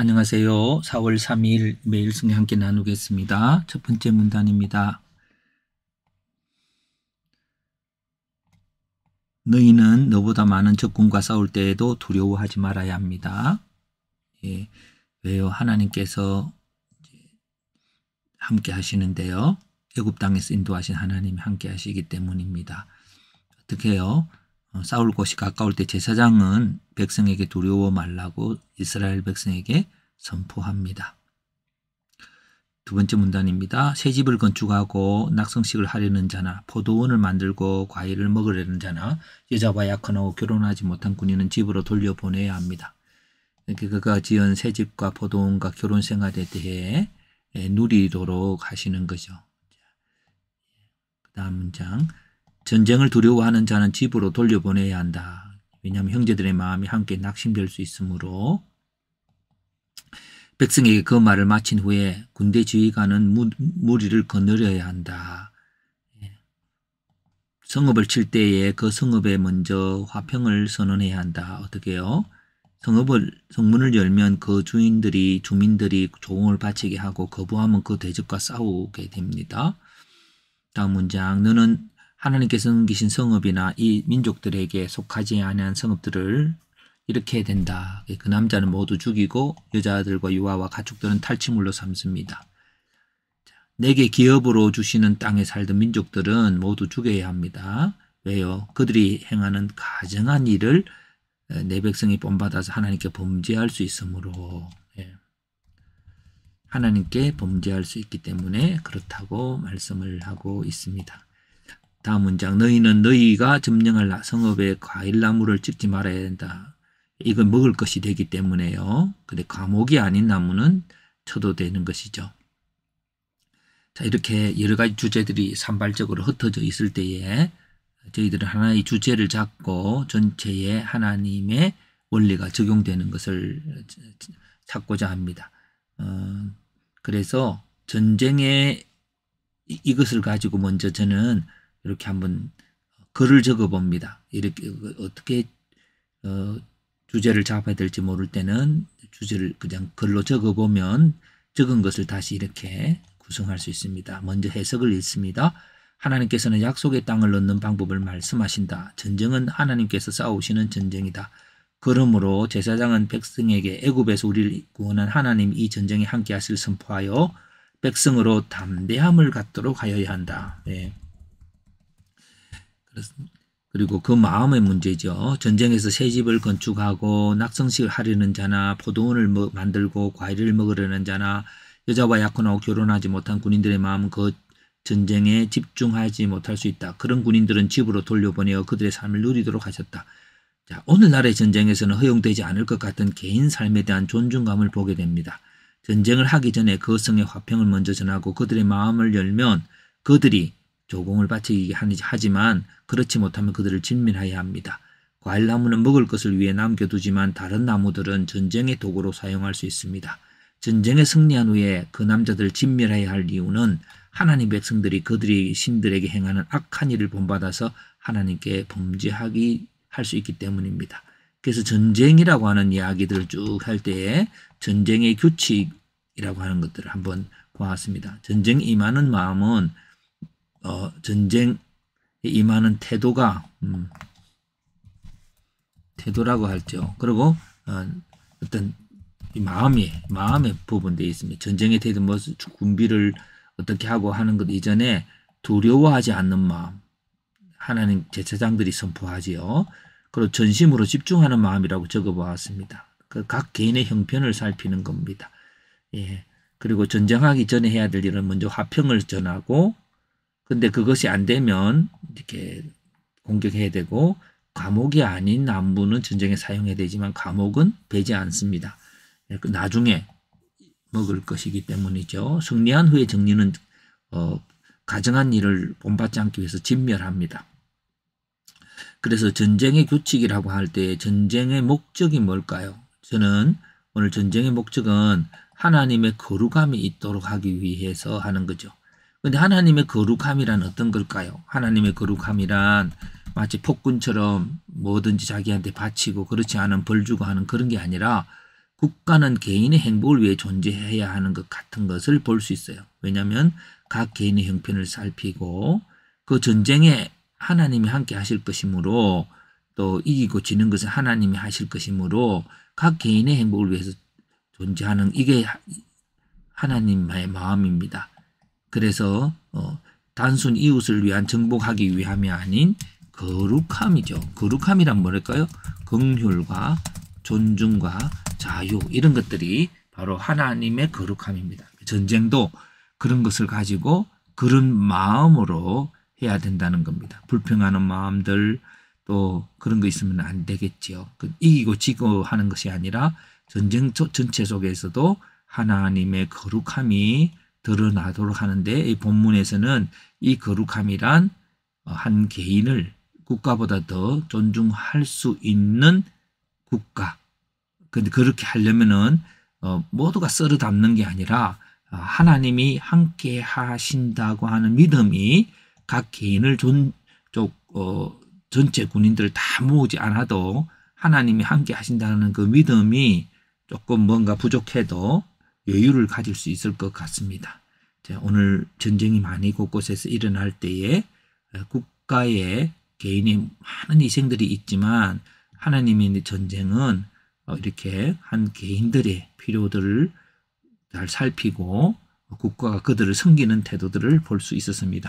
안녕하세요. 4월 3일 매일 승리 함께 나누겠습니다. 첫 번째 문단입니다. 너희는 너보다 많은 적군과 싸울 때에도 두려워하지 말아야 합니다. 예, 왜요? 하나님께서 함께 하시는데요. 애굽 땅에서 인도하신 하나님이 함께 하시기 때문입니다. 어떻게 해요? 싸울 곳이 가까울 때 제사장은 백성에게 두려워 말라고 이스라엘 백성에게 선포합니다. 두 번째 문단입니다. 새 집을 건축하고 낙성식을 하려는 자나 포도원을 만들고 과일을 먹으려는 자나 여자와 약혼하고 결혼하지 못한 군인은 집으로 돌려보내야 합니다. 그가 지은 새 집과 포도원과 결혼 생활에 대해 누리도록 하시는 거죠. 그 다음 문장. 전쟁을 두려워하는 자는 집으로 돌려보내야 한다. 왜냐하면 형제들의 마음이 함께 낙심될 수 있으므로. 백성에게 그 말을 마친 후에 군대 지휘관은 무리를 거느려야 한다. 성읍을 칠 때에 그 성읍에 먼저 화평을 선언해야 한다. 어떻게 해요? 성문을 열면 그 주민들이 조공을 바치게 하고 거부하면 그 대적과 싸우게 됩니다. 다음 문장. 너는 하나님께서 섬기신 성읍이나 이 민족들에게 속하지 아니한 성읍들을 이렇게 해야 된다. 그 남자는 모두 죽이고 여자들과 유아와 가축들은 탈취물로 삼습니다. 내게 기업으로 주시는 땅에 살던 민족들은 모두 죽여야 합니다. 왜요? 그들이 행하는 가증한 일을 내 백성이 본받아서 하나님께 범죄할 수 있으므로. 하나님께 범죄할 수 있기 때문에 그렇다고 말씀을 하고 있습니다. 다음 문장. 너희는 너희가 점령할 성읍에 과일나무를 찍지 말아야 된다. 이건 먹을 것이 되기 때문에요. 근데 과목이 아닌 나무는 쳐도 되는 것이죠. 자, 이렇게 여러 가지 주제들이 산발적으로 흩어져 있을 때에 저희들은 하나의 주제를 잡고 전체에 하나님의 원리가 적용되는 것을 찾고자 합니다. 그래서 전쟁에 이것을 가지고 먼저 저는 이렇게 한번 글을 적어 봅니다. 이렇게 어떻게 주제를 잡아야 될지 모를 때는 주제를 그냥 글로 적어 보면 적은 것을 다시 이렇게 구성할 수 있습니다. 먼저 해석을 읽습니다. 하나님께서는 약속의 땅을 얻는 방법을 말씀하신다. 전쟁은 하나님께서 싸우시는 전쟁이다. 그러므로 제사장은 백성에게 애굽에서 우리를 구원한 하나님 이 전쟁에 함께 하실 선포하여 백성으로 담대함을 갖도록 하여야 한다. 네. 그리고 그 마음의 문제죠. 전쟁에서 새 집을 건축하고 낙성식을 하려는 자나 포도원을 만들고 과일을 먹으려는 자나 여자와 약혼하고 결혼하지 못한 군인들의 마음은 그 전쟁에 집중하지 못할 수 있다. 그런 군인들은 집으로 돌려보내어 그들의 삶을 누리도록 하셨다. 자, 오늘날의 전쟁에서는 허용되지 않을 것 같은 개인 삶에 대한 존중감을 보게 됩니다. 전쟁을 하기 전에 그 성의 화평을 먼저 전하고 그들의 마음을 열면 그들이 조공을 바치게 하지만 그렇지 못하면 그들을 진멸해야 합니다. 과일나무는 먹을 것을 위해 남겨두지만 다른 나무들은 전쟁의 도구로 사용할 수 있습니다. 전쟁에 승리한 후에 그 남자들을 진멸해야 할 이유는 하나님 백성들이 그들이 신들에게 행하는 악한 일을 본받아서 하나님께 범죄하기 할 수 있기 때문입니다. 그래서 전쟁이라고 하는 이야기들을 쭉 할 때에 전쟁의 규칙이라고 하는 것들을 한번 보았습니다. 전쟁에 임하는 마음은 전쟁에 임하는 태도라고 할죠. 그리고 어떤 마음의 부분되어 있습니다. 전쟁의 태도, 군비를 어떻게 하고 하는 것 이전에 두려워하지 않는 마음, 하나님 제사장들이 선포하지요. 그리고 전심으로 집중하는 마음이라고 적어보았습니다. 그 각 개인의 형편을 살피는 겁니다. 예. 그리고 전쟁하기 전에 해야 될 일은 먼저 화평을 전하고, 근데 그것이 안 되면 이렇게 공격해야 되고, 과목이 아닌 나무는 전쟁에 사용해야 되지만 과목은 베지 않습니다. 나중에 먹을 것이기 때문이죠. 승리한 후에 정리는 가정한 일을 본받지 않기 위해서 진멸합니다. 그래서 전쟁의 규칙이라고 할 때 전쟁의 목적이 뭘까요? 저는 오늘 전쟁의 목적은 하나님의 거룩함이 있도록 하기 위해서 하는 거죠. 그런데 하나님의 거룩함이란 어떤 걸까요? 하나님의 거룩함이란 마치 폭군처럼 뭐든지 자기한테 바치고 그렇지 않은 벌 주고 하는 그런 게 아니라 국가는 개인의 행복을 위해 존재해야 하는 것 같은 것을 볼 수 있어요. 왜냐하면 각 개인의 형편을 살피고 그 전쟁에 하나님이 함께 하실 것이므로 또 이기고 지는 것은 하나님이 하실 것이므로 각 개인의 행복을 위해서 존재하는 이게 하나님의 마음입니다. 그래서 단순 이웃을 위한 정복하기 위함이 아닌 거룩함이죠. 거룩함이란 뭐랄까요? 긍휼과 존중과 자유 이런 것들이 바로 하나님의 거룩함입니다. 전쟁도 그런 것을 가지고 그런 마음으로 해야 된다는 겁니다. 불평하는 마음들 또 그런 거 있으면 안 되겠지요. 이기고 지고 하는 것이 아니라 전쟁 전체 속에서도 하나님의 거룩함이 드러나도록 하는데 이 본문에서는 이 거룩함이란 한 개인을 국가보다 더 존중할 수 있는 국가. 근데 그렇게 하려면은 모두가 썰어 담는 게 아니라 하나님이 함께 하신다고 하는 믿음이 각 개인을 전체 군인들을 다 모으지 않아도 하나님이 함께 하신다는 그 믿음이 조금 뭔가 부족해도 여유를 가질 수 있을 것 같습니다. 자, 오늘 전쟁이 많이 곳곳에서 일어날 때에 국가에 개인의 많은 희생들이 있지만 하나님의 전쟁은 이렇게 한 개인들의 필요들을 잘 살피고 국가가 그들을 섬기는 태도들을 볼 수 있었습니다.